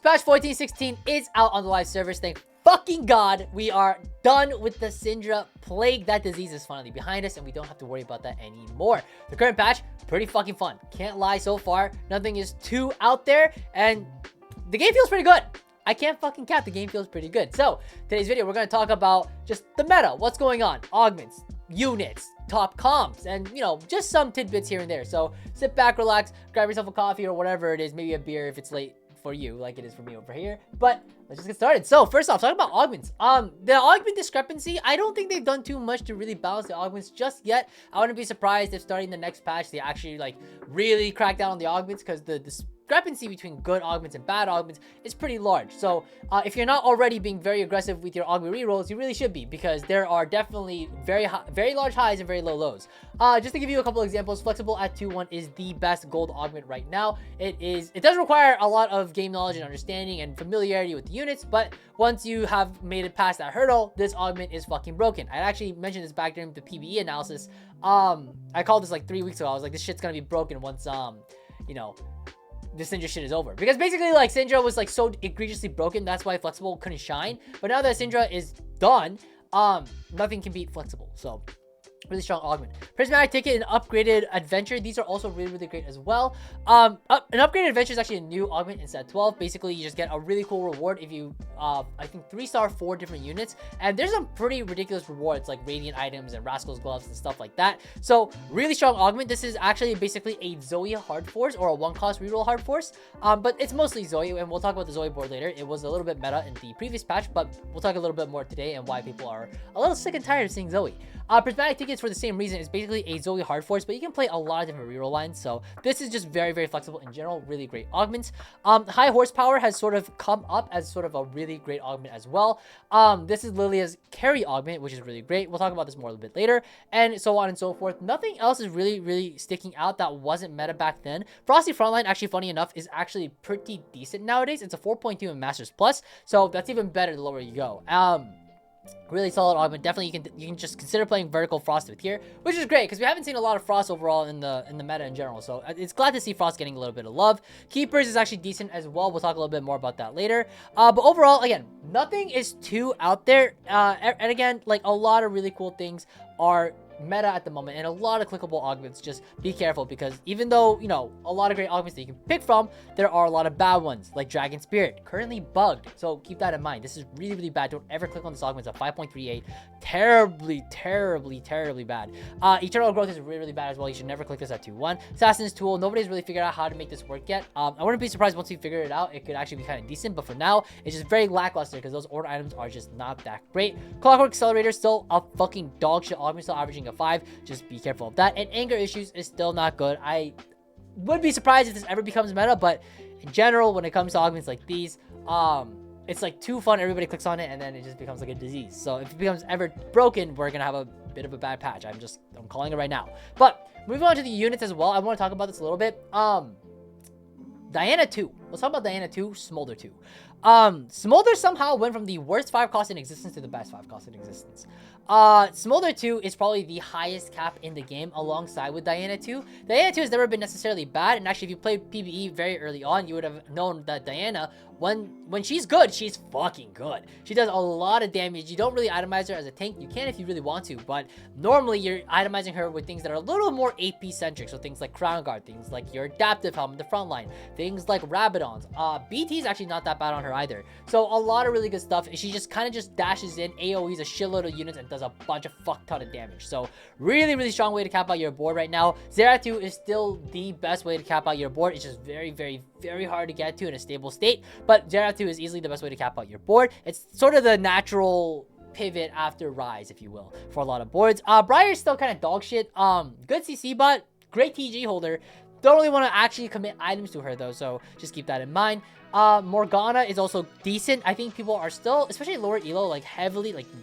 Patch 14.16 is out on the live servers. Thank fucking God we are done with the Syndra plague. That disease is finally behind us and we don't have to worry about that anymore. The current patch, pretty fucking fun. Can't lie, so far, nothing is too out there and the game feels pretty good. I can't fucking cap, the game feels pretty good. So, today's video, we're going to talk about just the meta, what's going on, augments, units, top comps, and, you know, just some tidbits here and there. So, sit back, relax, grab yourself a coffee or whatever it is, maybe a beer if it's late for you, like it is for me over here. But let's just get started. So, first off, talking about augments. The augment discrepancy, I don't think they've done too much to really balance the augments just yet. I wouldn't be surprised if starting the next patch, they actually, like, really crack down on the augments, because the discrepancy between good augments and bad augments is pretty large. So if you're not already being very aggressive with your augment rerolls, you really should be, because there are definitely very large highs and very low lows. Just to give you a couple examples, flexible at 2-1 is the best gold augment right now. It does require a lot of game knowledge and understanding and familiarity with the units, but once you have made it past that hurdle, this augment is fucking broken. I actually mentioned this back during the PvE analysis. I called this like 3 weeks ago. I was like, this shit's gonna be broken once you know, the Syndra shit is over, because basically like Syndra was like so egregiously broken, that's why flexible couldn't shine. But now that Syndra is done, nothing can beat flexible. So really strong augment. Prismatic ticket and upgraded adventure, these are also really great as well. An upgraded adventure is actually a new augment in set 12. Basically you just get a really cool reward if you I think 3-star 4 different units, and there's some pretty ridiculous rewards like radiant items and rascal's gloves and stuff like that. So really strong augment. This is actually basically a Zoe hard force or a 1-cost reroll hard force, but it's mostly Zoe, and we'll talk about the Zoe board later. It was a little bit meta in the previous patch, but we'll talk a little bit more today and why people are a little sick and tired of seeing Zoe. Prismatic tickets for the same reason. It's basically a Zoe hard force, but you can play a lot of different reroll lines. So this is just very flexible in general. Really great augments. High horsepower has sort of come up as sort of a really great augment as well. This is Lilia's carry augment, which is really great. We'll talk about this more a little bit later, and so on and so forth. Nothing else is really sticking out that wasn't meta back then. Frosty Frontline, actually, funny enough, is actually pretty decent nowadays. It's a 4.2 in Masters Plus, so that's even better the lower you go. Really solid augment. Definitely you can just consider playing vertical frost with here, which is great because we haven't seen a lot of frost overall in the meta in general. So it's glad to see frost getting a little bit of love. Keepers is actually decent as well. We'll talk a little bit more about that later. But overall, again, nothing is too out there. And again, like a lot of really cool things are meta at the moment, and a lot of clickable augments. Just be careful, because even though, you know, a lot of great augments that you can pick from, there are a lot of bad ones like Dragon Spirit, currently bugged, so keep that in mind. This is really bad. Don't ever click on this augment. It's a 5.38, terribly bad. Eternal Growth is really bad as well. You should never click this at 2-1. Assassin's Tool, nobody's really figured out how to make this work yet. I wouldn't be surprised once we figure it out. It could actually be kind of decent, but for now it's just very lackluster because those order items are just not that great. Clockwork Accelerator, still a fucking dog shit augment, still averaging a 5. Just be careful of that. And Anger Issues is still not good. I would be surprised if this ever becomes meta, but in general, when it comes to augments like these, it's like too fun. Everybody clicks on it and then it just becomes like a disease. So if it becomes ever broken, we're gonna have a bit of a bad patch. I'm calling it right now. But moving on to the units as well, I want to talk about this a little bit. Diana 2. Let's talk about Diana 2, Smolder 2. Smolder somehow went from the worst 5-cost in existence to the best 5-cost in existence. Smolder 2 is probably the highest cap in the game alongside with Diana 2. Diana 2 has never been necessarily bad, and actually if you played PvE very early on, you would have known that Diana, when she's good, she's fucking good. She does a lot of damage. You don't really itemize her as a tank. You can if you really want to, but normally you're itemizing her with things that are a little more AP centric. So things like Crown Guard, things like your adaptive helm in the front line, things like Rabadons. BT is actually not that bad on her either. So a lot of really good stuff. She just kind of just dashes in, AoEs a shitload of units, and does a bunch of fuck ton of damage. So really strong way to cap out your board right now. Zeratul is still the best way to cap out your board. It's just very hard to get to in a stable state, but Zeratul is easily the best way to cap out your board. It's sort of the natural pivot after Rise, if you will, for a lot of boards. Briar is still kind of dog shit. Good CC bot, great TG holder. Don't really want to actually commit items to her though, so just keep that in mind. Morgana is also decent. I think people are still, especially lower elo, like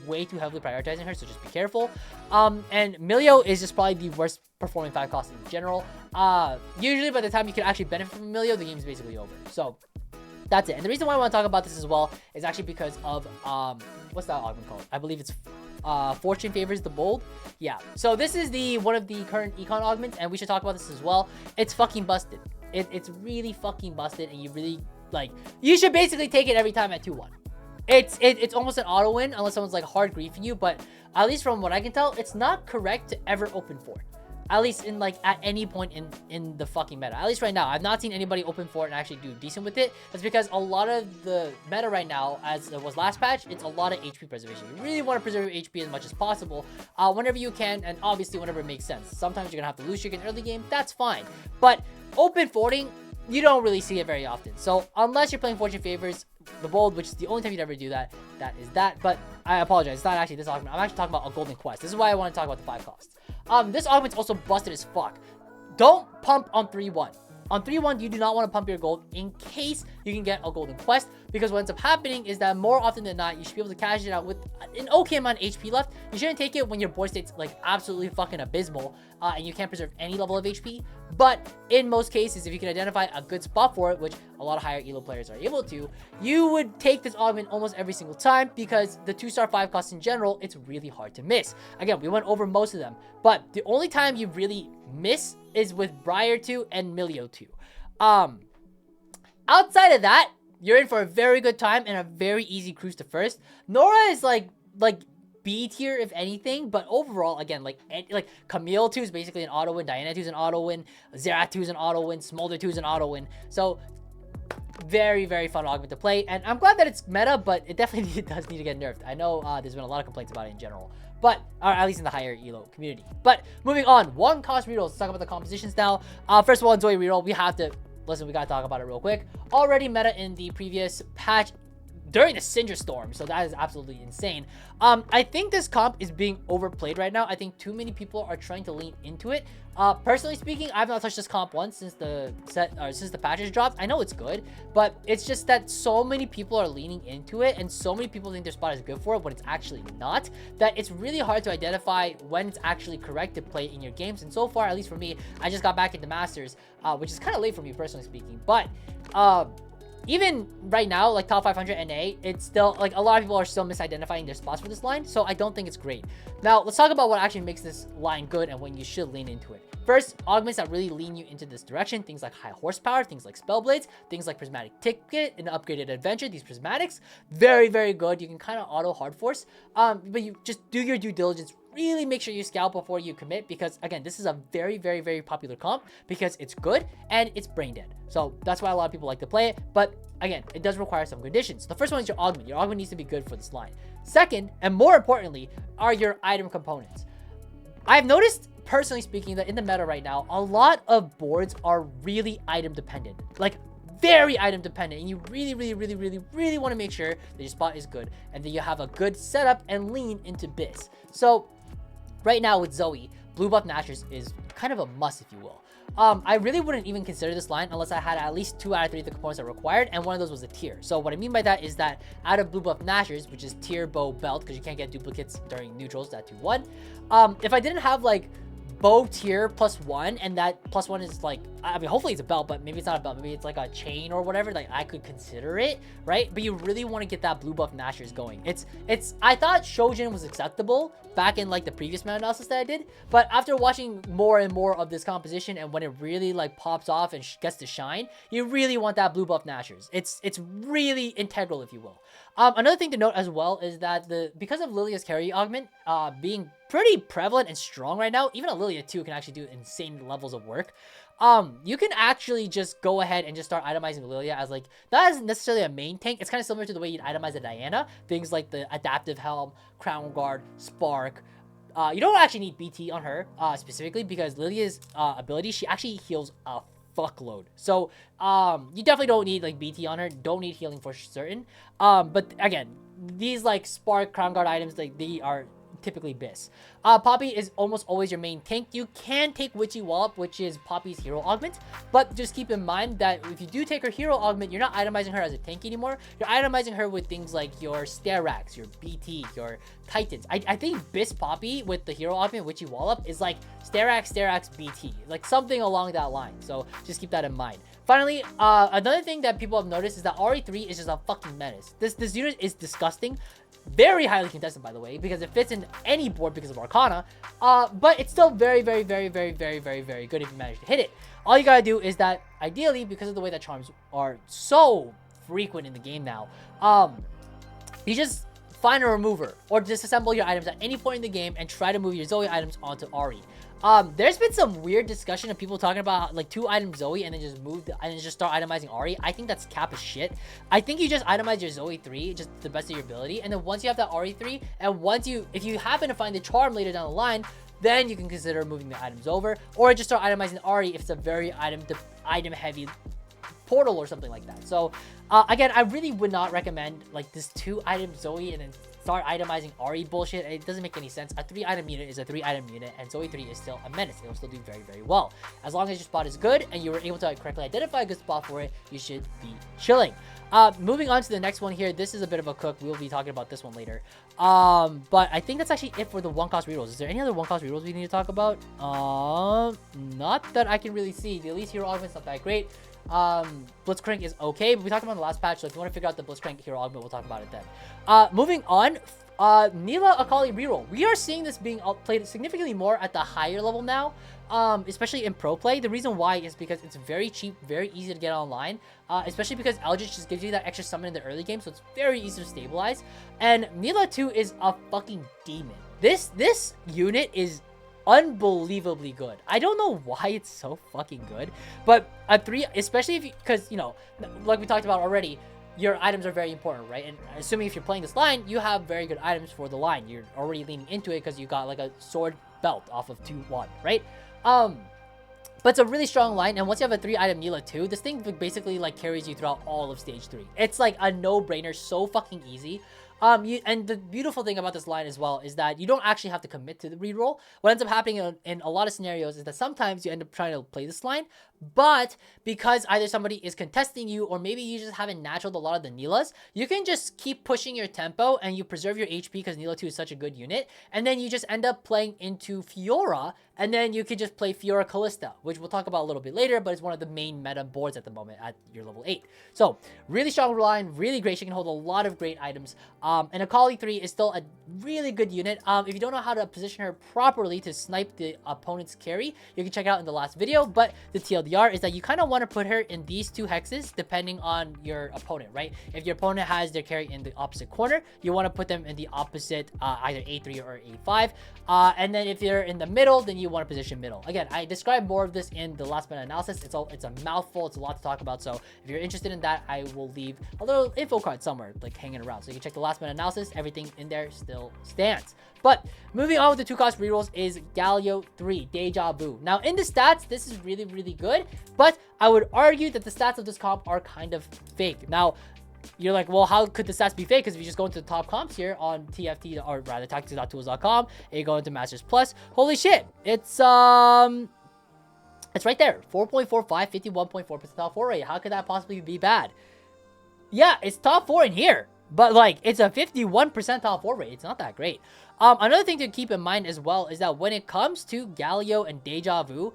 way too heavily prioritizing her, so just be careful. And Milio is just probably the worst performing 5-cost in general. Usually by the time you can actually benefit from Milio, the game's basically over. So that's it. And the reason why I want to talk about this as well is actually because of what's that augment called? I believe it's Fortune Favors the Bold. Yeah, so this is one of the current econ augments, and we should talk about this as well. It's fucking busted. It's really fucking busted, and you really Like, you should basically take it every time at 2-1. It's almost an auto win unless someone's like hard griefing you, but at least from what I can tell, it's not correct to ever open 4. At least in like at any point in the fucking meta. At least right now, I've not seen anybody open 4 and actually do decent with it. That's because a lot of the meta right now, as it was last patch, it's a lot of HP preservation. You really want to preserve HP as much as possible whenever you can, and obviously whenever it makes sense. Sometimes you're gonna have to lose streak in early game, that's fine. But open 40, you don't really see it very often. So unless you're playing Fortune Favors, the bold, which is the only time you'd ever do that, that is that. But I apologize, it's not actually this augment. I'm actually talking about a golden quest. This is why I want to talk about the 5 costs. This augment's also busted as fuck. Don't pump on 3-1. On 3-1, you do not want to pump your gold in case you can get a golden quest, because what ends up happening is that more often than not, you should be able to cash it out with an okay amount of HP left. You shouldn't take it when your board state's like absolutely fucking abysmal and you can't preserve any level of HP. But in most cases, if you can identify a good spot for it, which a lot of higher elo players are able to, you would take this augment almost every single time, because the 2-star 5 costs in general, it's really hard to miss. Again, we went over most of them, but the only time you really miss is with Briar 2 and Milio 2. Outside of that, you're in for a very good time and a very easy cruise to first. Nora is like B tier if anything, but overall, again, like Camille 2 is basically an auto win, Diana 2 is an auto win, Zerat 2 is an auto win, Smolder 2 is an auto win. So very, very fun augment to play, and I'm glad that it's meta, but it definitely does need to get nerfed. I know there's been a lot of complaints about it in general, but or at least in the higher elo community. But moving on, 1 cost rerolls. Let's talk about the compositions now. First of all, Zoe reroll, we have to listen. We gotta talk about it real quick. Already meta in the previous patch during the Syndra storm, so that is absolutely insane. I think this comp is being overplayed right now. I think too many people are trying to lean into it. Personally speaking, I've not touched this comp once since the patches dropped. I know it's good, but it's just that so many people are leaning into it, and so many people think their spot is good for it when it's actually not, that it's really hard to identify when it's actually correct to play in your games. And so far, at least for me, I just got back into Masters, which is kind of late for me personally speaking, but even right now, like top 500 NA, it's still like a lot of people are still misidentifying their spots for this line, so I don't think it's great. Now, let's talk about what actually makes this line good and when you should lean into it. First, augments that really lean you into this direction, things like high horsepower, things like spell blades, things like prismatic ticket and upgraded adventure. These prismatics, very, very good. You can kind of auto hard force, but you just do your due diligence. Really make sure you scout before you commit, because again, this is a very, very, very popular comp because it's good and it's brain dead. So that's why a lot of people like to play it. But again, it does require some conditions. The first one is your augment. Your augment needs to be good for this line. Second, and more importantly, are your item components. I've noticed, personally speaking, that in the meta right now, a lot of boards are really item dependent. Like very item dependent, and you really, really, really, really, really want to make sure that your spot is good and that you have a good setup and lean into biz. So right now with Zoe, blue buff Nashers is kind of a must, if you will. I really wouldn't even consider this line unless I had at least 2 out of 3 of the components that are required, and one of those was a tier. So what I mean by that is that out of blue buff Nashers, which is tier, bow, belt, because you can't get duplicates during neutrals, that 2-1. If I didn't have like bow tier +1, and that +1 is like, I mean, hopefully it's a belt, but maybe it's not a belt, maybe it's like a chain or whatever, like I could consider it, right? But you really want to get that blue buff Nashers going. I thought Shojin was acceptable back in like the previous meta analysis that I did, but after watching more and more of this composition, and when it really like pops off and gets to shine, you really want that blue buff Nashers. It's really integral, if you will. Another thing to note as well is that because of Lilia's carry augment being pretty prevalent and strong right now, even a Lilia 2 can actually do insane levels of work. You can actually just go ahead and just start itemizing Lilia as like, not as necessarily a main tank. It's kind of similar to the way you'd itemize a Diana. Things like the adaptive helm, crown guard, spark. You don't actually need BT on her specifically, because Lilia's ability, she actually heals a fuckload. So you definitely don't need like BT on her. Don't need healing for certain. But again, these like spark, crown guard items, like they are typically bis. Poppy is almost always your main tank. You can take Witchy Wallop, which is Poppy's hero augment, but just keep in mind that if you do take her hero augment, you're not itemizing her as a tank anymore. You're itemizing her with things like your Starax, your BT, your Titans. I think bis Poppy with the hero augment, Witchy Wallop, is like Starax, BT, like something along that line. So just keep that in mind. Finally, another thing that people have noticed is that RE3 is just a fucking menace. This unit is disgusting. Very highly contested, by the way, because it fits in any board because of our arcana. But it's still very, very, very, very, very, very, very good if you manage to hit it. All you gotta do is that, ideally, because of the way that charms are so frequent in the game now, you just find a remover or disassemble your items at any point in the game and try to move your Zoe items onto Ahri. There's been some weird discussion of people talking about like 2-item Zoe and then just start itemizing Ahri. I think that's cap as shit. I think you just itemize your Zoe 3 just the best of your ability, and then once you have that Ahri 3, and if you happen to find the charm later down the line, then you can consider moving the items over, or just start itemizing Ahri if it's a very item heavy portal or something like that. So again, I really would not recommend like this 2-item Zoe and then start itemizing Ahri bullshit. It doesn't make any sense. A 3-item unit is a 3-item unit, and Zoe 3 is still a menace. It will still do very, very well. As long as your spot is good and you were able to correctly identify a good spot for it, you should be chilling. Moving on to the next one here. This is a bit of a cook. We'll be talking about this one later. But I think that's actually it for the 1-cost rerolls. Is there any other 1-cost rerolls we need to talk about? Not that I can really see. The Elite Hero Augment's not that great. Blitzcrank is okay, but we talked about in the last patch, so if you want to figure out the Blitzcrank hero augment, we'll talk about it then. Moving on, nilah akali reroll. We are seeing this being played significantly more at the higher level now, especially in pro play. The reason why is because it's very cheap, very easy to get online, especially because Eldritch just gives you that extra summon in the early game, so it's very easy to stabilize. And nilah 2 is a fucking demon. This unit is unbelievably good. I don't know why it's so fucking good, but a 3, especially if you, because you know, like we talked about already, your items are very important, right? And assuming if you're playing this line, you have very good items for the line. You're already leaning into it because you got like a sword belt off of 2-1, right? But it's a really strong line, and once you have a 3-item nilah 2, this thing basically like carries you throughout all of stage 3. It's like a no-brainer, so fucking easy. And the beautiful thing about this line as well is that you don't actually have to commit to the reroll. What ends up happening in a lot of scenarios is that sometimes you end up trying to play this line, but because either somebody is contesting you or maybe you just haven't naturaled a lot of the nilahs, you can just keep pushing your tempo and you preserve your HP because nilah 2 is such a good unit, and then you just end up playing into Fiora, and then you can just play Fiora Kalista, which we'll talk about a little bit later, but it's one of the main meta boards at the moment at your level 8. So really strong line, really great. She can hold a lot of great items. And Akali 3 is still a really good unit. If you don't know how to position her properly to snipe the opponent's carry, you can check out in the last video. But the TLDR is that you kind of want to put her in these 2 hexes depending on your opponent, right? If your opponent has their carry in the opposite corner, you want to put them in the opposite, either A3 or A5. And then if you're in the middle, then you want to position middle. Again, I described more of this in the last minute analysis. It's a mouthful. It's a lot to talk about. So if you're interested in that, I will leave a little info card somewhere like hanging around, so you can check the last minute analysis. Everything in there still stands. But moving on with the 2-cost rerolls is Galio 3 Deja Vu. Now in the stats, this is really, really good, but I would argue that the stats of this comp are kind of fake. Now you're like, well, how could the stats be fake? Because if you just go into the top comps here on TFT, or rather tactics.tools.com, and you go into Masters Plus, holy shit, it's right there. 4.45, 51.4% top 4 rate. How could that possibly be bad? Yeah, it's top 4 in here, but like it's a 51% top 4 rate. It's not that great. Another thing to keep in mind as well is that when it comes to Galio and Deja Vu,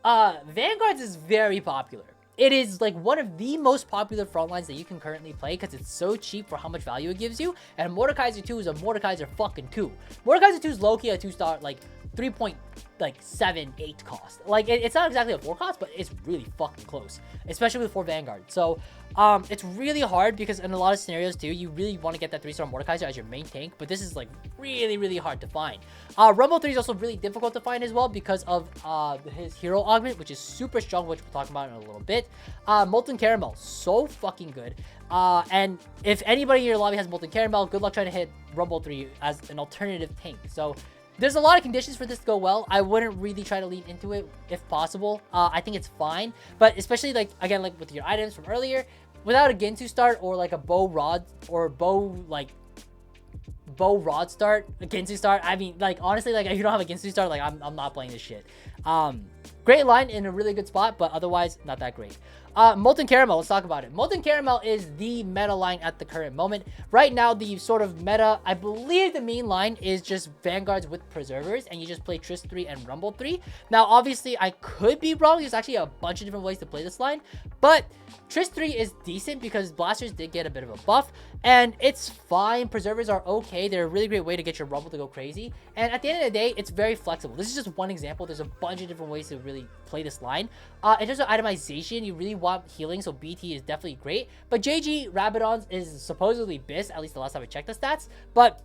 Vanguards is very popular. It is like one of the most popular front lines that you can currently play because it's so cheap for how much value it gives you. And Mordekaiser 2 is a Mordekaiser fucking 2. Mordekaiser 2 is low-key a 2-star, like 3.78 cost. Like it's not exactly a 4 cost, but it's really fucking close, especially with 4 Vanguard. So it's really hard because in a lot of scenarios too, you really want to get that 3-star Mordekaiser as your main tank, but this is like really, really hard to find. Rumble 3 is also really difficult to find as well because of his hero augment, which is super strong, which we'll talk about in a little bit. Molten Caramel, so fucking good. And if anybody in your lobby has Molten Caramel, good luck trying to hit Rumble 3 as an alternative tank. So there's a lot of conditions for this to go well. I wouldn't really try to lean into it if possible. I think it's fine, but especially like, again, like with your items from earlier, without a Ginsu start or like a bow rod or bow rod start, a Ginsu start, I mean, like honestly, like if you don't have a Ginsu start, like I'm not playing this shit. Great line in a really good spot, but otherwise not that great. Molten Caramel, let's talk about it. Molten Caramel is the meta line at the current moment. Right now, the sort of meta, I believe the main line is just Vanguards with Preservers, and you just play Trist 3 and Rumble 3. Now, obviously, I could be wrong. There's actually a bunch of different ways to play this line, but Trist 3 is decent because Blasters did get a bit of a buff, and it's fine. Preservers are okay. They're a really great way to get your Rumble to go crazy, and at the end of the day, it's very flexible. This is just one example. There's a bunch of different ways to really play this line. In terms of itemization, you really want healing, so BT is definitely great, but JG Rabadons is supposedly BIS, at least the last time I checked the stats, but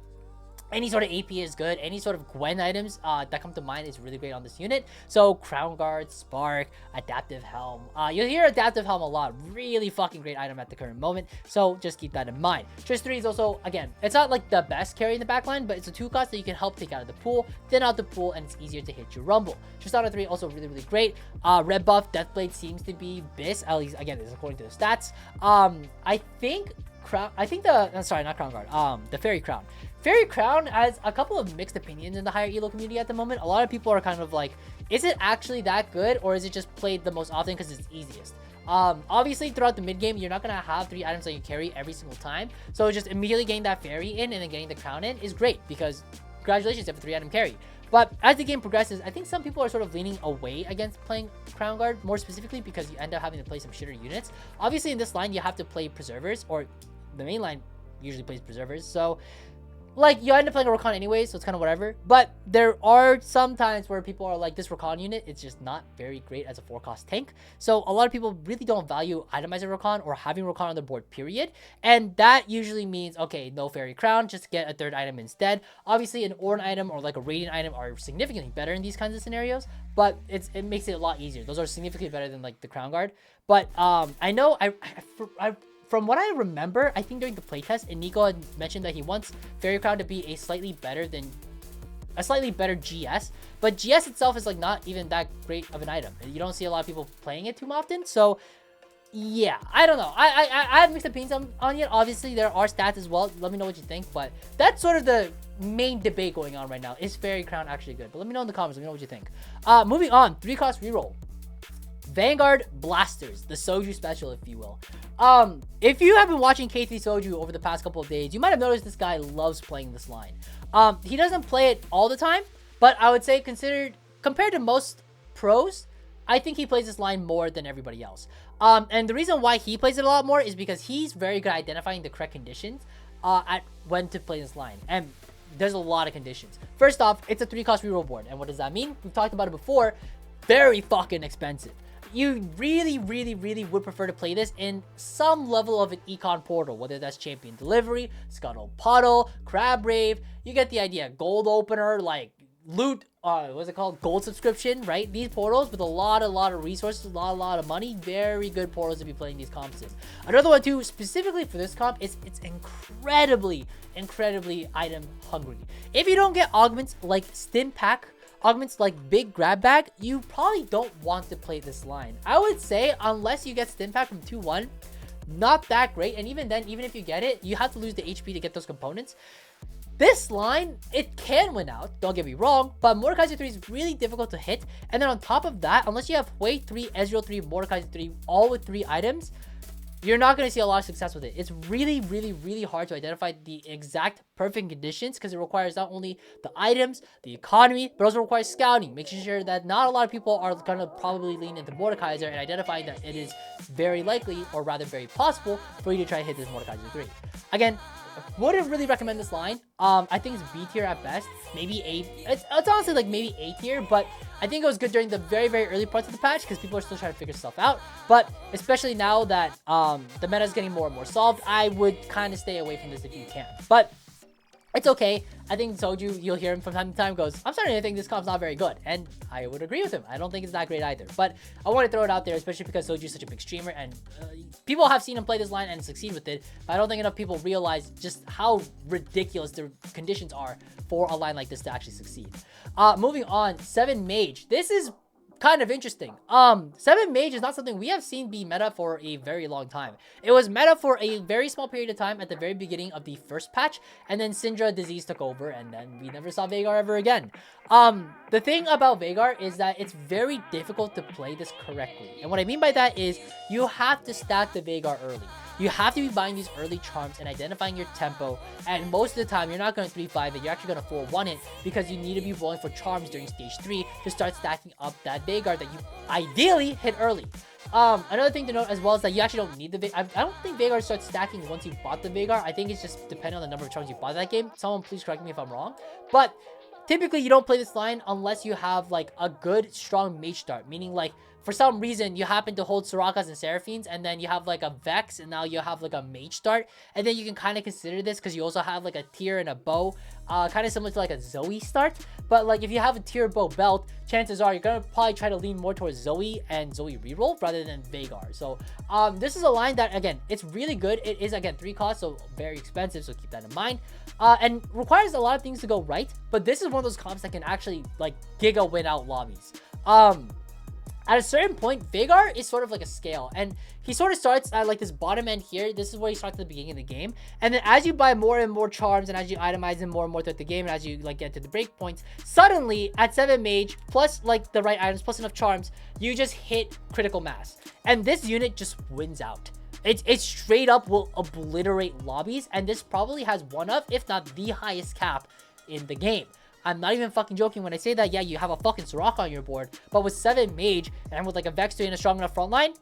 any sort of AP is good. Any sort of Gwen items that come to mind is really great on this unit. So Crown Guard, Spark, Adaptive Helm. You'll hear Adaptive Helm a lot. Really fucking great item at the current moment. So just keep that in mind. Trist 3 is also, again, it's not like the best carry in the backline, but it's a 2-cost that you can help take out of the pool, thin out the pool, and it's easier to hit your Rumble. Tristana 3 also really, really great. Red buff, Deathblade seems to be BIS. At least, again, this is according to the stats. I think the Fairy Crown. Fairy Crown has a couple of mixed opinions in the higher elo community at the moment. A lot of people are kind of like, is it actually that good, or is it just played the most often because it's easiest? Obviously, throughout the mid game, you're not going to have 3 items that you carry every single time. So just immediately getting that Fairy in and then getting the Crown in is great because congratulations, you have a 3-item carry. But as the game progresses, I think some people are sort of leaning away against playing Crown Guard, more specifically because you end up having to play some shitter units. Obviously, in this line, you have to play Preservers, or the main line usually plays Preservers. So like, you end up playing a Rakan anyway, so it's kind of whatever. But there are some times where people are like, this Rakan unit, it's just not very great as a 4-cost tank. So a lot of people really don't value itemizing Rakan or having Rakan on the board, period. And that usually means, okay, no Fairy Crown, just get a 3rd item instead. Obviously, an Ornn item or like a Radiant item are significantly better in these kinds of scenarios, but it makes it a lot easier. Those are significantly better than like the Crown Guard. But I know from what I remember, I think during the playtest, Nico had mentioned that he wants Fairy Crown to be a slightly better GS, but GS itself is like not even that great of an item. You don't see a lot of people playing it too often, so yeah, I don't know. I have mixed opinions on it. Obviously, there are stats as well. Let me know what you think, but that's sort of the main debate going on right now. Is Fairy Crown actually good? But let me know in the comments. Let me know what you think. Moving on, 3-cost reroll. Vanguard Blasters, the Soju special, if you will. If you have been watching K3 Soju over the past couple of days, you might have noticed this guy loves playing this line. He doesn't play it all the time, but I would say compared to most pros, I think he plays this line more than everybody else. And the reason why he plays it a lot more is because he's very good at identifying the correct conditions at when to play this line. And there's a lot of conditions. First off, it's a 3-cost reroll board. And what does that mean? We've talked about it before. Very fucking expensive. You really, really, really would prefer to play this in some level of an econ portal, whether that's Champion Delivery, Scuttle Puddle, Crab Rave. You get the idea. Gold Opener, like loot, what's it called? Gold subscription, right? These portals with a lot of resources, a lot of money. Very good portals to be playing these comps in. Another one too, specifically for this comp, is it's incredibly item hungry. If you don't get augments like Stim Pack, augments like Big Grab Bag, you probably don't want to play this line. I would say, unless you get Stim Pack from 2-1, not that great. And even then, even if you get it, you have to lose the HP to get those components. This line, it can win out, don't get me wrong, but Mordekaiser 3 is really difficult to hit. And then on top of that, unless you have Hui 3, Ezreal 3, Mordekaiser 3, all with 3 items, you're not going to see a lot of success with it. It's really hard to identify the exact perfect conditions because it requires not only the items, the economy, but also requires scouting, making sure that not a lot of people are going to probably lean into Mordekaiser and identifying that it is very likely, or rather very possible, for you to try to hit this Mordekaiser 3. Again, wouldn't really recommend this line. I think it's B tier at best, maybe A. It's honestly like maybe A tier, but I think it was good during the very early parts of the patch because people are still trying to figure stuff out. But especially now that the meta is getting more and more solved, I would kind of stay away from this if you can. But it's okay. I think Soju, you'll hear him from time to time, goes, I'm starting to think this comp's not very good. And I would agree with him. I don't think it's that great either. But I want to throw it out there, especially because Soju is such a big streamer. And people have seen him play this line and succeed with it. But I don't think enough people realize just how ridiculous the conditions are for a line like this to actually succeed. Moving on, 7 Mage. This is kind of interesting. 7 mage is not something we have seen be meta for a very long time. It was meta for a very small period of time at the very beginning of the first patch, and then Syndra disease took over, and then we never saw Veigar ever again. The thing about Veigar is that it's very difficult to play this correctly. And what I mean by that is you have to stack the Veigar early. You have to be buying these early charms and identifying your tempo, and most of the time you're not going to 3-5 it, you're actually going to 4-1 it, because you need to be rolling for charms during stage 3 to start stacking up that Veigar that you ideally hit early. Another thing to note as well is that you actually don't need the Veigar. I don't think Veigar starts stacking once you bought the Veigar. I think it's just depending on the number of charms you bought that game. Someone please correct me if I'm wrong, but typically you don't play this line unless you have like a good strong mage start, meaning like for some reason you happen to hold Sorakas and Seraphines, and then you have like a Vex, and now you have like a mage start, and then you can kind of consider this because you also have like a tier and a bow, kind of similar to like a Zoe start. But like if you have a tier bow belt, chances are you're gonna probably try to lean more towards Zoe and Zoe reroll rather than Veigar. So this is a line that, again, it's really good. It is, again, 3 cost, so very expensive, so keep that in mind, and requires a lot of things to go right, but this is one of those comps that can actually like giga win out lobbies. At a certain point, Veigar is sort of like a scale, and he sort of starts at like this bottom end here. This is where he starts at the beginning of the game, and then as you buy more and more charms, and as you itemize them more and more throughout the game, and as you like get to the break points, suddenly at 7 mage plus like the right items plus enough charms, you just hit critical mass, and this unit just wins out. It straight up will obliterate lobbies, and this probably has one of, if not the highest cap in the game. I'm not even fucking joking when I say that. Yeah, you have a fucking Soraka on your board, but with 7 mage and with like a Vex 3 and a strong enough front line,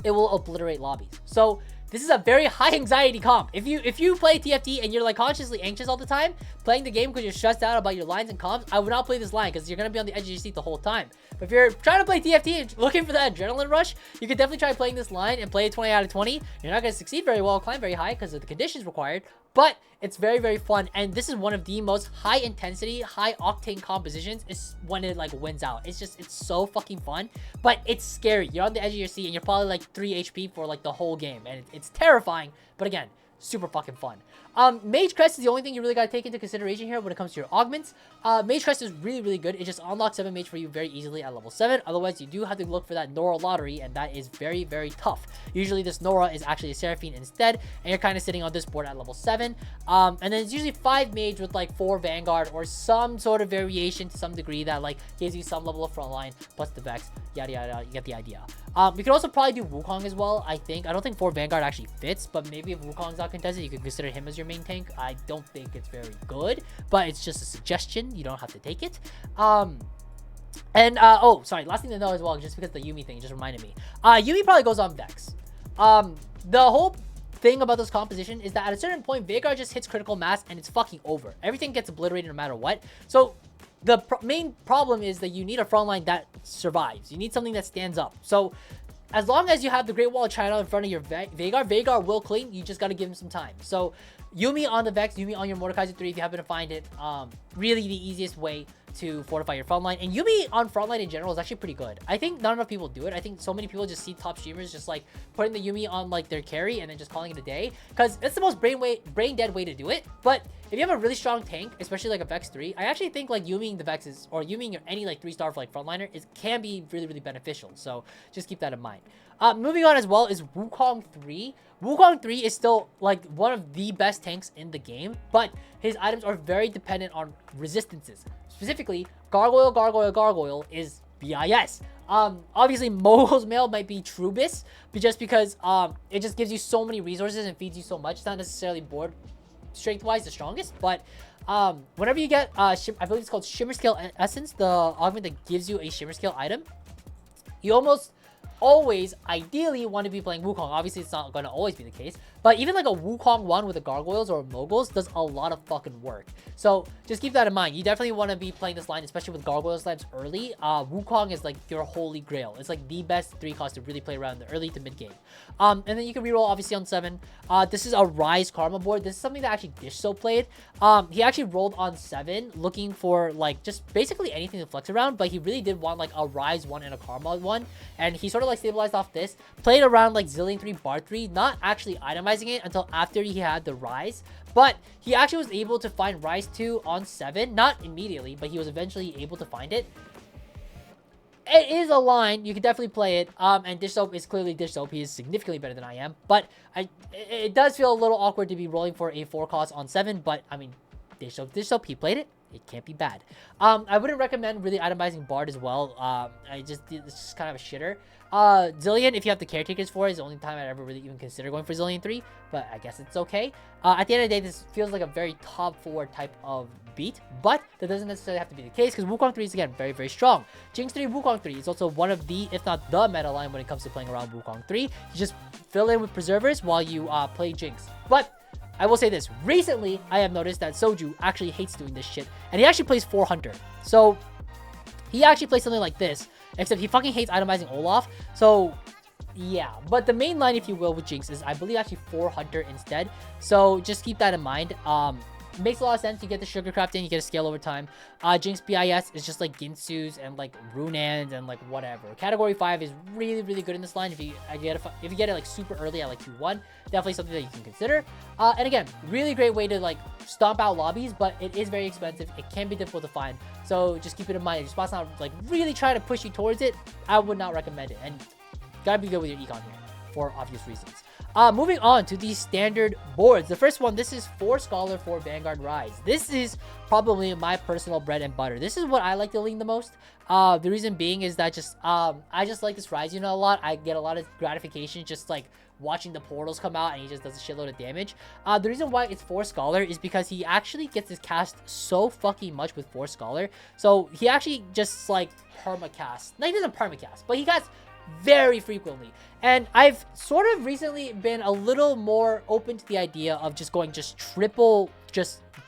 it will obliterate lobbies. So this is a very high anxiety comp. If you play TFT and you're like consciously anxious all the time playing the game because you're stressed out about your lines and comps, I would not play this line because you're gonna be on the edge of your seat the whole time. But if you're trying to play TFT and looking for that adrenaline rush, you could definitely try playing this line and play it 20 out of 20. You're not gonna succeed very well, climb very high because of the conditions required, but it's very, very fun, and this is one of the most high intensity, high octane compositions is when it like wins out. It's so fucking fun, but it's scary. You're on the edge of your seat and you're probably like 3 HP for like the whole game, and it's terrifying, but again, super fucking fun. Mage Crest is the only thing you really got to take into consideration here when it comes to your augments. Mage Crest is really, really good. It just unlocks 7 mage for you very easily at level 7. Otherwise, you do have to look for that Nora lottery, and that is very, very tough. Usually, this Nora is actually a Seraphine instead, and you're kind of sitting on this board at level 7. And then it's usually 5 mage with like 4 vanguard or some sort of variation to some degree that like gives you some level of frontline plus the Vex, yada yada. You get the idea. We could also probably do Wukong as well, I think. I don't think 4 Vanguard actually fits, but maybe if Wukong's not contested, you could consider him as your main tank. I don't think it's very good, but it's just a suggestion. You don't have to take it. Oh, sorry, last thing to know as well, just because the Yuumi thing just reminded me. Yuumi probably goes on Vex. The whole thing about this composition is that at a certain point, Veigar just hits critical mass and it's fucking over. Everything gets obliterated no matter what. So the main problem is that you need a frontline that survives. You need something that stands up. So as long as you have the Great Wall of China in front of your Veigar will clean. You just got to give him some time. So Yuumi on the Vex, Yuumi on your Mordekaiser 3 if you happen to find it. Really the easiest way to fortify your frontline. And Yuumi on frontline in general is actually pretty good. I think not enough people do it. I think so many people just see top streamers just like putting the Yuumi on like their carry and then just calling it a day, because it's the most brain dead way to do it. But if you have a really strong tank, especially like a Vex 3, I actually think like Yuumi the Vexes or Yuumi any like 3-star for like frontliner can be really, really beneficial. So just keep that in mind. Moving on as well is Wukong 3. Wukong 3 is still like one of the best tanks in the game, but his items are very dependent on resistances. Specifically, Gargoyle is BIS. Obviously, Mogul's Mail might be Trubis, but just because it just gives you so many resources and feeds you so much. It's not necessarily board strength-wise the strongest, but whenever you get, I believe it's called Shimmer Scale Essence, the augment that gives you a Shimmer Scale item, you almost always ideally want to be playing Wukong. Obviously, it's not going to always be the case, but even like a Wukong 1 with the Gargoyles or Moguls does a lot of fucking work. So just keep that in mind. You definitely want to be playing this line, especially with Gargoyle slabs early. Wukong is like your holy grail. It's like the best 3 cost to really play around the early to mid game. And then you can reroll obviously on 7. This is a Rise Karma board. This is something that actually Dishso played. He actually rolled on 7 looking for like just basically anything to flex around, but he really did want like a Rise 1 and a Karma 1, and he sort of like stabilized off this, played around like Zillion 3 Bar 3, not actually itemizing it until after he had the Rise, but he actually was able to find Rise 2 on 7, not immediately, but he was eventually able to find it. it is a line. You can definitely play it. And Dish Soap is clearly Dish Soap. He is significantly better than I am. But it does feel a little awkward to be rolling for a 4 cost on 7. But, I mean, Dish Soap, he played it. It can't be bad. I wouldn't recommend really itemizing Bard as well. It's just kind of a shitter. Zillion, if you have the caretakers for it, is the only time I'd ever really even consider going for Zillion 3. But I guess it's okay. At the end of the day, this feels like a very top 4 type of beat. But that doesn't necessarily have to be the case, because Wukong 3 is, again, very, very strong. Jinx 3, Wukong 3 is also one of the, if not the meta line when it comes to playing around Wukong 3. You just fill in with Preservers while you play Jinx. But I will say this, recently I have noticed that Soju actually hates doing this shit, and he actually plays 4 Hunter. So he actually plays something like this, except he fucking hates itemizing Olaf. So yeah, but the main line, if you will, with Jinx is, I believe, actually 4 Hunter instead. So just keep that in mind. Makes a lot of sense. You get the sugarcraft in, you get a scale over time. Jinx BIS is just like Ginsu's and like Runans and like whatever. Category 5 is really, really good in this line. If you get it like super early at like 2-1, definitely something that you can consider. And again, really great way to like stomp out lobbies, but it is very expensive. It can be difficult to find. So just keep it in mind. If your spot's not like really trying to push you towards it, I would not recommend it. And gotta be good with your econ here for obvious reasons. Moving on to the standard boards. The first one, this is 4 Scholar, 4 Vanguard Rise. This is probably my personal bread and butter. This is what I like to lean the most. The reason being is that I just like this Rise unit a lot. I get a lot of gratification just like watching the portals come out, and he just does a shitload of damage. The reason why it's 4 Scholar is because he actually gets his cast so fucking much with 4 Scholar. So he actually just like permacast. No, he doesn't permacast, but he casts very frequently. And I've sort of recently been a little more open to the idea of just going triple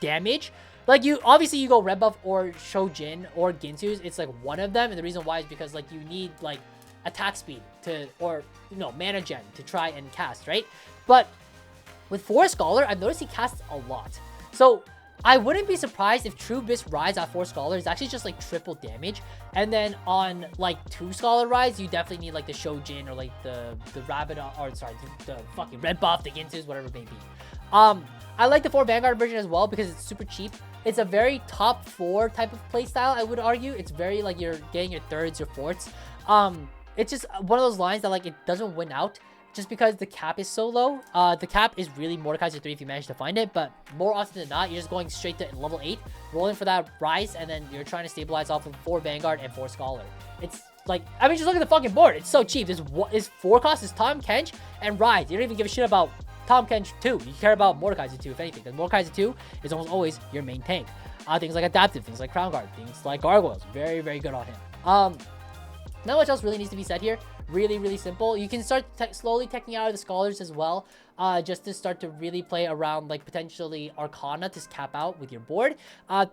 damage. Like, you obviously you go red buff or Shojin or Ginsu's, it's like one of them, and the reason why is because like you need like attack speed to, or mana gen to try and cast, right? But with 4 Scholar, I've noticed he casts a lot. So I wouldn't be surprised if True Abyss Rise at 4 Scholar is actually just like triple damage. And then on like 2 Scholar Rise, you definitely need like the Shojin or like the Rabbit, or sorry, the fucking red buff, the Ginsu's, whatever it may be. I like the 4 Vanguard version as well because it's super cheap. It's a very top 4 type of playstyle, I would argue. It's very like you're getting your thirds, your fourths. It's just one of those lines that like it doesn't win out, just because the cap is so low. The cap is really Mordekaiser 3 if you manage to find it, but more often than not, you're just going straight to level 8, rolling for that Rise, and then you're trying to stabilize off of 4 Vanguard and 4 Scholar. It's like, I mean, just look at the fucking board. It's so cheap. This 4 cost is Tahm Kench and Rise. You don't even give a shit about Tahm Kench 2. You care about Mordekaiser 2, if anything, because Mordekaiser 2 is almost always your main tank. Things like Adaptive, things like Crown Guard, things like Gargoyles. Very, very good on him. Not much else really needs to be said here. Really, really simple. You can start slowly teching out of the Scholars as well, just to start to really play around like potentially Arcana to cap out with your board.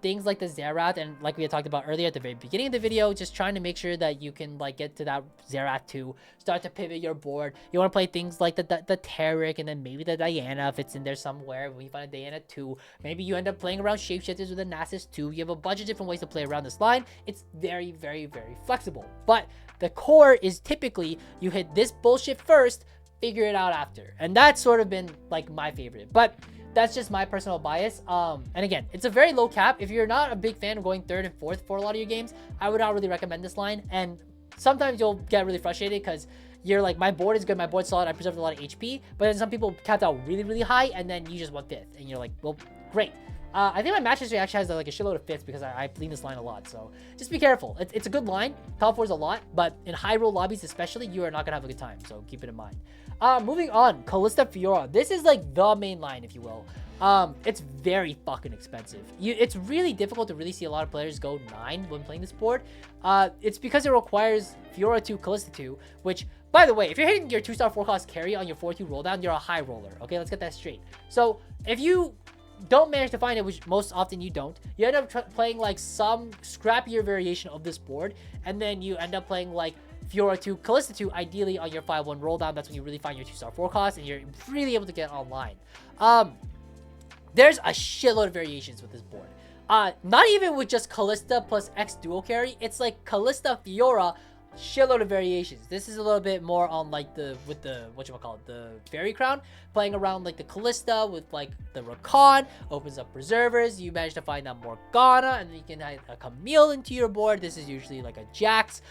Things like the Zerath, and like we had talked about earlier at the very beginning of the video, just trying to make sure that you can like get to that Zerath 2, start to pivot your board. You want to play things like the Taric, and then maybe the Diana if it's in there somewhere. When you find a Diana 2, maybe you end up playing around Shapeshifters with a Nasus 2. You have a bunch of different ways to play around this line. It's very, very, very flexible. But the core is typically you hit this bullshit first, figure it out after. And that's sort of been like my favorite. But that's just my personal bias. And again, it's a very low cap. If you're not a big fan of going 3rd and 4th for a lot of your games, I would not really recommend this line. And sometimes you'll get really frustrated because you're like, my board is good, my board's solid, I preserved a lot of HP. But then some people capped out really, really high, and then you just went 5th. And you're like, well, great. I think my match history actually has like a shitload of 5ths because I lean this line a lot. So just be careful. It's a good line. Top 4 is a lot, but in high roll lobbies especially, you are not going to have a good time. So keep it in mind. Moving on, Kalista Fiora. This is like the main line, if you will. It's very fucking expensive. It's really difficult to really see a lot of players go 9 when playing this board. It's because it requires Fiora 2, Kalista 2, which, by the way, if you're hitting your 2-star 4-cost carry on your 4-2 roll down, you're a high roller. Okay, let's get that straight. So if you don't manage to find it, which most often you don't, you end up playing like some scrappier variation of this board, and then you end up playing like Fiora 2, Kalista 2, ideally on your 5-1 roll down. That's when you really find your 2-star 4-cost, and you're really able to get online. There's a shitload of variations with this board. Not even with just Kalista plus X dual carry. It's like Kalista, Fiora, shitload of variations. This is a little bit more on like the whatchamacallit, the Fairy Crown, playing around like the Kalista with like the Rakan, opens up Preservers, you manage to find that Morgana, and then you can add a Camille into your board. This is usually like a Jax.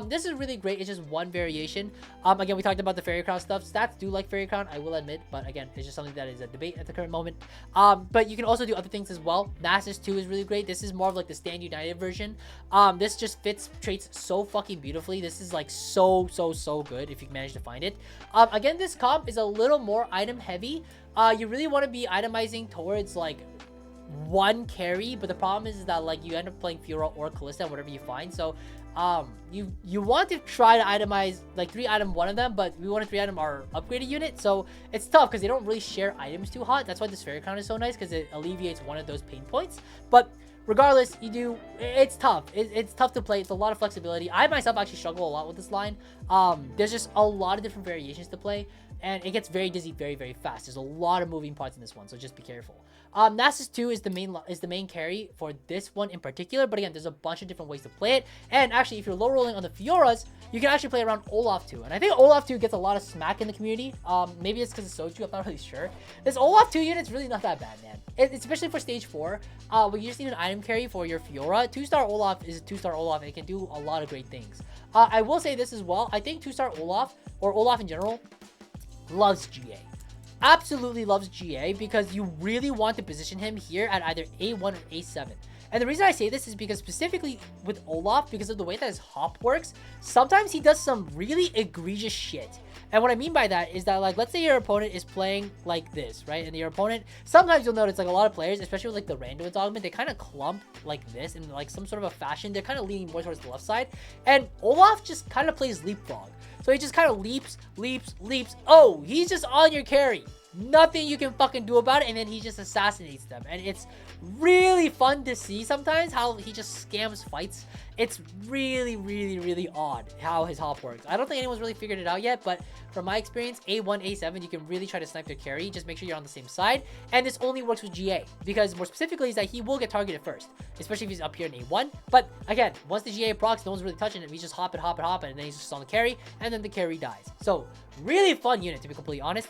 This is really great. It's just one variation. Again, we talked about the Fairy Crown stuff. Stats do like Fairy Crown, I will admit, but again, it's just something that is a debate at the current moment. But you can also do other things as well. Nasus 2 is really great. This is more of like the Stand United version. This just fits traits so fucking beautifully. This is like so good if you manage to find it. Again, this comp is a little more item heavy. You really want to be itemizing towards like one carry, but the problem is that like you end up playing Fiora or Kalista, whatever you find. So you want to try to itemize like 3-item one of them, but we want to 3-item our upgraded unit, so it's tough because they don't really share items too hot. That's why this Fairy Crown is so nice, because it alleviates one of those pain points. But regardless, it's tough. It's tough to play. It's a lot of flexibility. I myself actually struggle a lot with this line. There's just a lot of different variations to play, and it gets very dizzy very fast. There's a lot of moving parts in this one, so just be careful. Nasus 2 is the main carry for this one in particular, but again, there's a bunch of different ways to play it. And actually, if you're low rolling on the Fioras, you can actually play around Olaf 2, and I think Olaf 2 gets a lot of smack in the community. Maybe it's because it's Soju, I'm not really sure. This Olaf 2 unit's really not that bad, man. Especially for stage 4, where you just need an item carry for your Fiora. 2-star Olaf is a 2-star Olaf, and it can do a lot of great things. I will say this as well. I think 2-star Olaf, or Olaf in general, loves GA. Absolutely loves GA, because you really want to position him here at either A1 or A7. And the reason I say this is because specifically with Olaf, because of the way that his hop works, sometimes he does some really egregious shit. And what I mean by that is that, like, let's say your opponent is playing like this, right? And your opponent, sometimes you'll notice, like, a lot of players, especially with, like, the random augment, they kind of clump like this in, like, some sort of a fashion. They're kind of leaning more towards the left side. And Olaf just kind of plays leapfrog. So he just kind of leaps. Oh, he's just on your carry. Nothing you can fucking do about it, and then he just assassinates them. And it's really fun to see sometimes how he just scams fights. It's really odd how his hop works. I don't think anyone's really figured it out yet, but from my experience, A1, A7, you can really try to snipe their carry. Just make sure you're on the same side. And this only works with GA, because more specifically is that he will get targeted first, especially if he's up here in A1. But again, once the GA procs, no one's really touching him. He's just hopping, and then he's just on the carry, and then the carry dies. So really fun unit, to be completely honest.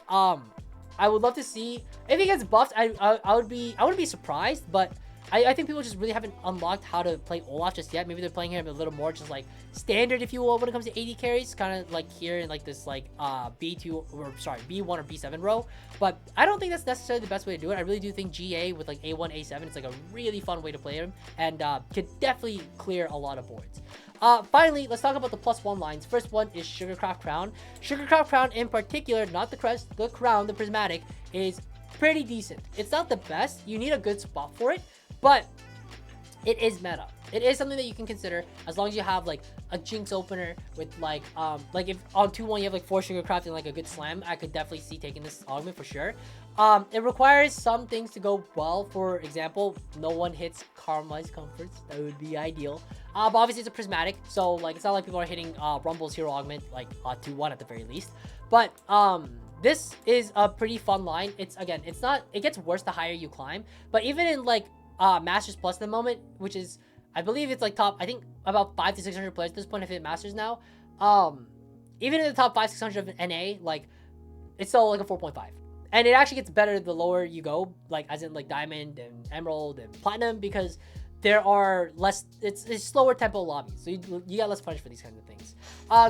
I would love to see if he gets buffed. I wouldn't be surprised, but I think people just really haven't unlocked how to play Olaf just yet. Maybe they're playing him a little more just like standard, if you will, when it comes to AD carries, kind of like here in like this like B1 or B7 row. But I don't think that's necessarily the best way to do it. I really do think GA with like A1, A7, it's like a really fun way to play him, and could definitely clear a lot of boards. Finally, let's talk about the +1 lines. First one is Sugarcraft Crown. Sugarcraft Crown in particular, not the crest, the crown, the prismatic, is pretty decent. It's not the best. You need a good spot for it, but it is meta. It is something that you can consider, as long as you have like a Jinx opener with like if on 2-1 you have like 4 Sugarcraft and like a good slam, I could definitely see taking this augment for sure. It requires some things to go well. For example, no one hits Caramelized Comforts. That would be ideal. But obviously it's a prismatic, so like it's not like people are hitting Rumble's hero augment like 2-1 at the very least. But this is a pretty fun line. It gets worse the higher you climb. But even in like Masters Plus at the moment, which is, I believe it's like top, I think about 500 to 600 players at this point if it Masters now. Even in the top 500-600 of NA, like it's still like a 4.5. And it actually gets better the lower you go, like as in like Diamond and Emerald and Platinum, because there are less, it's slower tempo lobbies, so you get less punish for these kinds of things.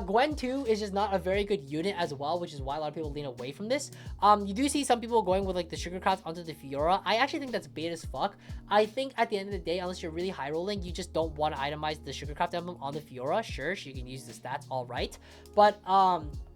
Gwen 2 is just not a very good unit as well, which is why a lot of people lean away from this. You do see some people going with like the Sugarcraft onto the Fiora. I actually think that's bait as fuck. I think at the end of the day, unless you're really high rolling, you just don't want to itemize the Sugarcraft emblem on the Fiora. Sure, she can use the stats, all right, but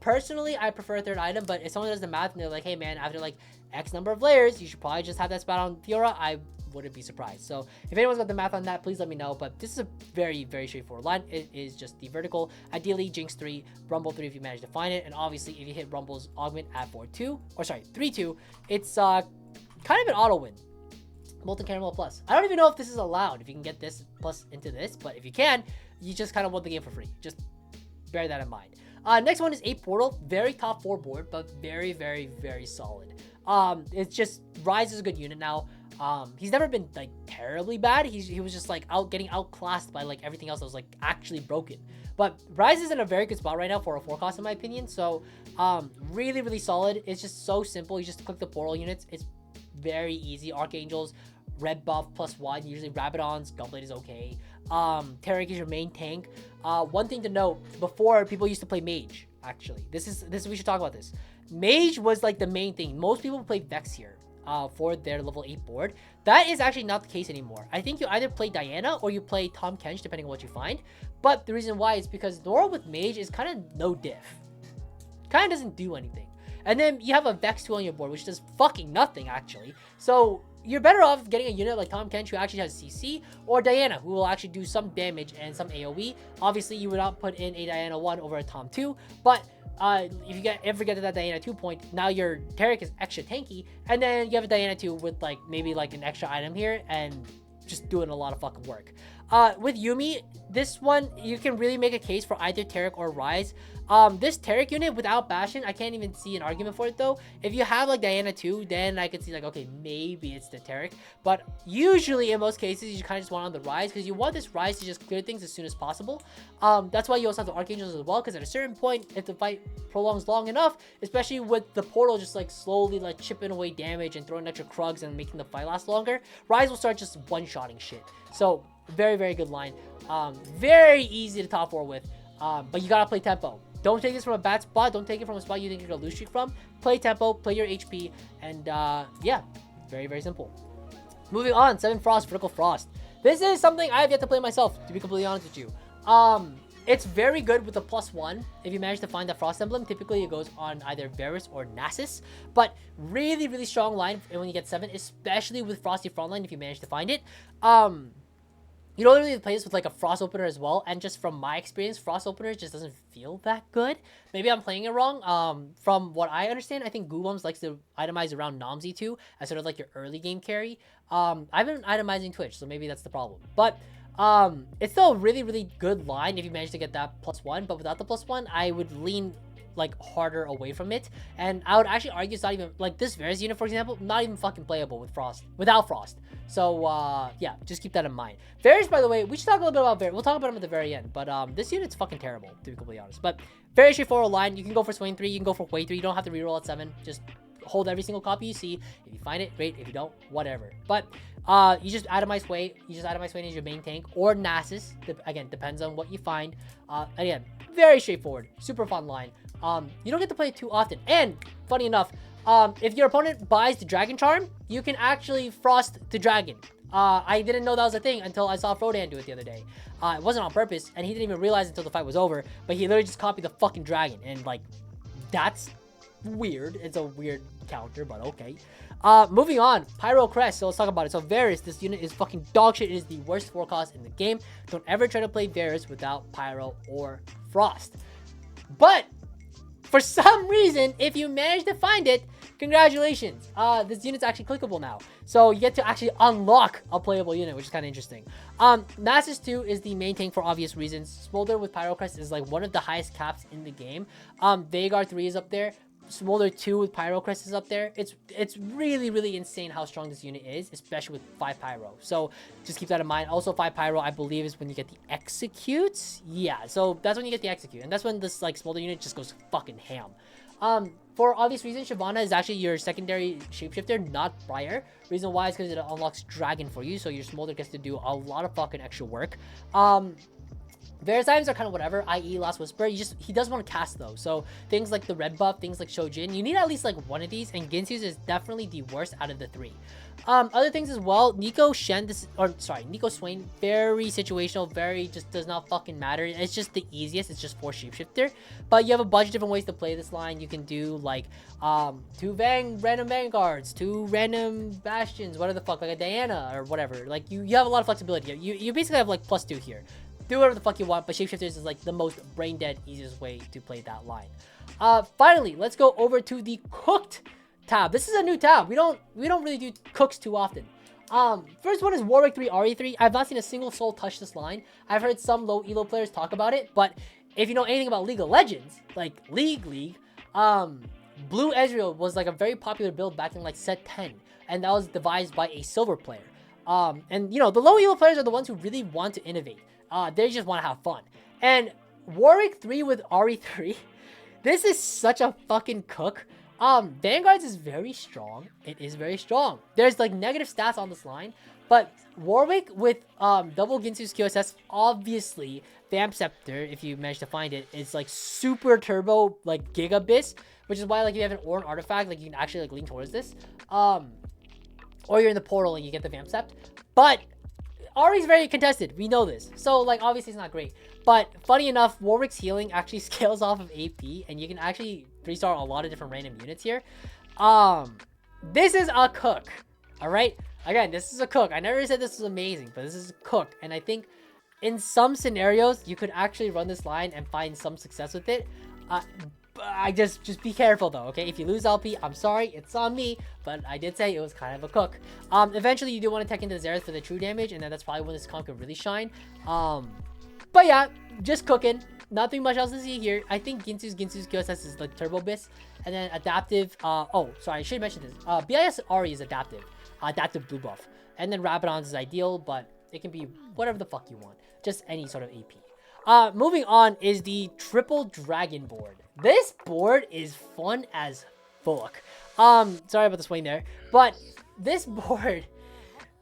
personally, I prefer a third item. But if someone does the math and they're like, hey man, after like X number of layers, you should probably just have that spot on Fiora, I wouldn't be surprised. So if anyone's got the math on that, please let me know. But this is a very straightforward line. It is just the vertical. Ideally, Jinx 3, Rumble 3 if you manage to find it, and obviously if you hit Rumble's augment at 4-2, or sorry, 3-2, it's kind of an auto win. Molten Caramel Plus. I don't even know if this is allowed, if you can get this plus into this, but if you can, you just kind of won the game for free. Just bear that in mind. Next one is 8 Portal. Very top 4 board, but very solid. It's just, Rise is a good unit now. He's never been like terribly bad. He was just like getting outclassed by like everything else that was like actually broken. But Rise is in a very good spot right now for a 4 cost in my opinion. So really solid. It's just so simple. You just click the portal units. It's very easy. Archangels, red buff +1. Usually Rabadons, Gunblade is okay. Taric is your main tank. One thing to note, before people used to play Mage, actually. This is we should talk about this. Mage was like the main thing. Most people play Vex here for their level 8 board. That is actually not the case anymore. I think you either play Diana or you play Tahm Kench, depending on what you find. But the reason why is because Nora with Mage is kind of no diff. Kind of doesn't do anything. And then you have a Vex 2 on your board, which does fucking nothing, actually. So you're better off getting a unit like Tahm Kench, who actually has CC, or Diana, who will actually do some damage and some AoE. Obviously, you would not put in a Diana 1 over a Tahm 2, but if you ever get to that Diana 2 point, now your Taric is extra tanky, and then you have a Diana 2 with like maybe like an extra item here, and just doing a lot of fucking work. With Yuumi, this one, you can really make a case for either Taric or Rise. This Taric unit without Bastion, I can't even see an argument for it though. If you have like Diana 2, then I could see like, okay, maybe it's the Taric. But usually in most cases, you kind of just want on the Rise, because you want this Rise to just clear things as soon as possible. That's why you also have the Archangels as well, because at a certain point, if the fight prolongs long enough, especially with the portal just like slowly like chipping away damage and throwing extra Krugs and making the fight last longer, Rise will start just one-shotting shit. So very, very good line. Very easy to top 4 with, but you gotta play tempo. Don't take this from a bad spot. Don't take it from a spot you think you're gonna lose streak from. Play tempo, play your HP, and yeah, very, very simple. Moving on, 7 Frost, Vertical Frost. This is something I have yet to play myself, to be completely honest with you. It's very good with the +1. If you manage to find that Frost emblem, typically it goes on either Varus or Nasus. But really, really strong line when you get 7, especially with Frosty Frontline if you manage to find it. You don't really play this with like a Frost Opener as well, and just from my experience, Frost Opener just doesn't feel that good. Maybe I'm playing it wrong. From what I understand, I think Goobums likes to itemize around Nomsy too, as sort of like your early game carry. I've been itemizing Twitch, so maybe that's the problem. But it's still a really, really good line if you manage to get that +1, but without the +1, I would lean like harder away from it, and I would actually argue it's not even like this Varus unit, for example, not even fucking playable with Frost, without Frost. So yeah, just keep that in mind. Varus, by the way, we should talk a little bit about Varus. We'll talk about him at the very end, but this unit's fucking terrible, to be completely honest. But very straightforward line. You can go for Swain 3, you can go for Wei 3. You don't have to reroll at 7. Just hold every single copy you see. If you find it, great. If you don't, whatever. But you just itemize Wei. You just itemize Wei as your main tank, or Nasus. Again, depends on what you find. Again, very straightforward, super fun line. You don't get to play it too often. And funny enough, if your opponent buys the Dragon Charm, you can actually Frost the Dragon. I didn't know that was a thing until I saw Frodan do it the other day. It wasn't on purpose, and he didn't even realize until the fight was over, but he literally just copied the fucking dragon, and like, that's weird. It's a weird counter, but okay. Moving on, Pyro Crest, so let's talk about it. So Varus, this unit is fucking dog shit. It is the worst forecast in the game. Don't ever try to play Varus without Pyro or Frost. But for some reason, if you manage to find it, congratulations. This unit's actually clickable now. So you get to actually unlock a playable unit, which is kind of interesting. Nasus 2 is the main tank for obvious reasons. Smolder with Pyrocrest is like one of the highest caps in the game. Veigar 3 is up there. Smolder 2 with Pyrocrest is up there. It's really, really insane how strong this unit is, especially with 5 Pyro. So just keep that in mind. Also 5 Pyro, I believe, is when you get the Execute. Yeah, so that's when you get the Execute. And that's when this like Smolder unit just goes fucking ham. For obvious reasons, Shyvana is actually your secondary shapeshifter, not Briar. Reason why is because it unlocks Dragon for you, so your Smolder gets to do a lot of fucking extra work. Varus items are kind of whatever, i.e. Last Whisper. He does want to cast though, so things like the red buff, things like Shojin, you need at least like one of these, and Ginsu's is definitely the worst out of the 3. Other things as well, Nico Swain, very situational, very just does not fucking matter. It's just the easiest, it's just 4 shapeshifter, but you have a bunch of different ways to play this line. You can do like 2 random vanguards, 2 random bastions, what the fuck, like a Diana or whatever. Like you have a lot of flexibility. You basically have like +2 here. Do whatever the fuck you want, but shapeshifters is like the most brain dead easiest way to play that line. Finally, let's go over to the cooked tab. This is a new tab. We don't really do cooks too often. First one is Warwick 3 RE3. I've not seen a single soul touch this line. I've heard some low elo players talk about it, but if you know anything about League of Legends, like League, Blue Ezreal was like a very popular build back in like set 10, and that was devised by a silver player. And you know, the low elo players are the ones who really want to innovate. They just want to have fun. And Warwick 3 with RE3, this is such a fucking cook. Vanguards is very strong. It is very strong. There's like negative stats on this line, but Warwick with double Ginsu's QSS, obviously Vamp Scepter, if you manage to find it, is like super turbo, like gigabits, which is why like if you have an Orn artifact, like you can actually like lean towards this. Or you're in the portal and you get the Vamp Sept. But Ahri's very contested. We know this. So like obviously it's not great. But funny enough, Warwick's healing actually scales off of AP, and you can actually 3-star a lot of different random units here. This is a cook. Alright? Again, this is a cook. I never said this was amazing, but this is a cook. And I think in some scenarios, you could actually run this line and find some success with it. I just be careful though, okay? If you lose LP, I'm sorry, it's on me, but I did say it was kind of a cook. Eventually you do want to tech into the Xerath for the true damage, and then that's probably when this comp could really shine. But yeah, just cooking. Nothing much else to see here. I think Ginsu's QSS is like Turbo Bis, and then adaptive. Oh, sorry, I should mention this. BIS Ahri is adaptive blue buff, and then Rabadon's is ideal, but it can be whatever the fuck you want, just any sort of AP. Moving on is the triple dragon board. This board is fun as fuck. Sorry about the swing there, but this board,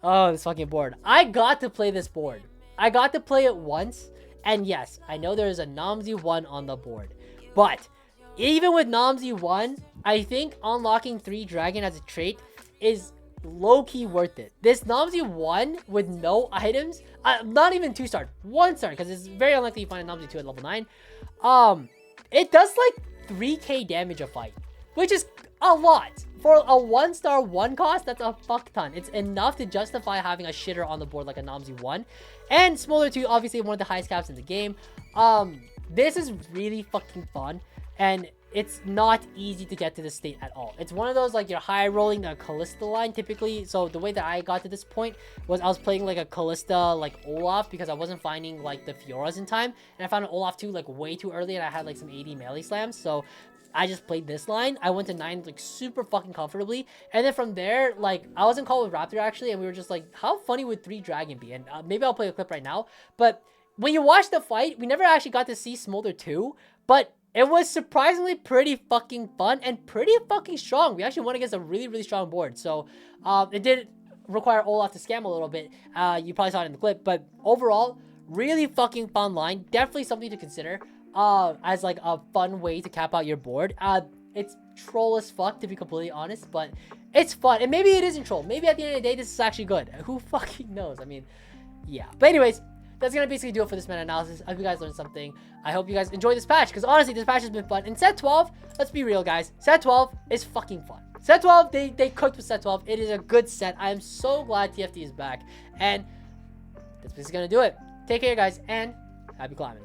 oh, this fucking board. I got to play this board. I got to play it once, and yes, I know there is a Namzi 1 on the board, but even with Namzi 1, I think unlocking 3 dragon as a trait is low-key worth it. This Namzi 1 with no items, not even 2-star, 1-star, because it's very unlikely you find a Namzi 2 at level 9. It does like 3k damage a fight, which is a lot. For a 1-star 1 cost, that's a fuck ton. It's enough to justify having a shitter on the board like a Namzi 1. And Smolder 2, obviously one of the highest caps in the game. This is really fucking fun, and it's not easy to get to this state at all. It's one of those like you're high rolling the Kalista line typically. So the way that I got to this point was I was playing like a Kalista like Olaf, because I wasn't finding like the Fioras in time, and I found an Olaf 2 like way too early, and I had like some 80 melee slams. So I just played this line. I went to 9 like super fucking comfortably, and then from there, like I was in call with Raptor actually, and we were just like, how funny would 3 dragon be? And maybe I'll play a clip right now. But when you watch the fight, we never actually got to see Smolder 2, but it was surprisingly pretty fucking fun and pretty fucking strong. We actually won against a really, really strong board. So it did require Olaf to scam a little bit. You probably saw it in the clip. But overall, really fucking fun line. Definitely something to consider as like a fun way to cap out your board. It's troll as fuck, to be completely honest. But it's fun. And maybe it isn't troll. Maybe at the end of the day, this is actually good. Who fucking knows? I mean, yeah. But anyways, that's gonna basically do it for this meta analysis. I hope you guys learned something. I hope you guys enjoyed this patch, because honestly, this patch has been fun. And set 12, let's be real, guys. Set 12 is fucking fun. Set 12, they cooked with set 12. It is a good set. I am so glad TFT is back. And that's basically gonna do it. Take care, guys, and happy climbing.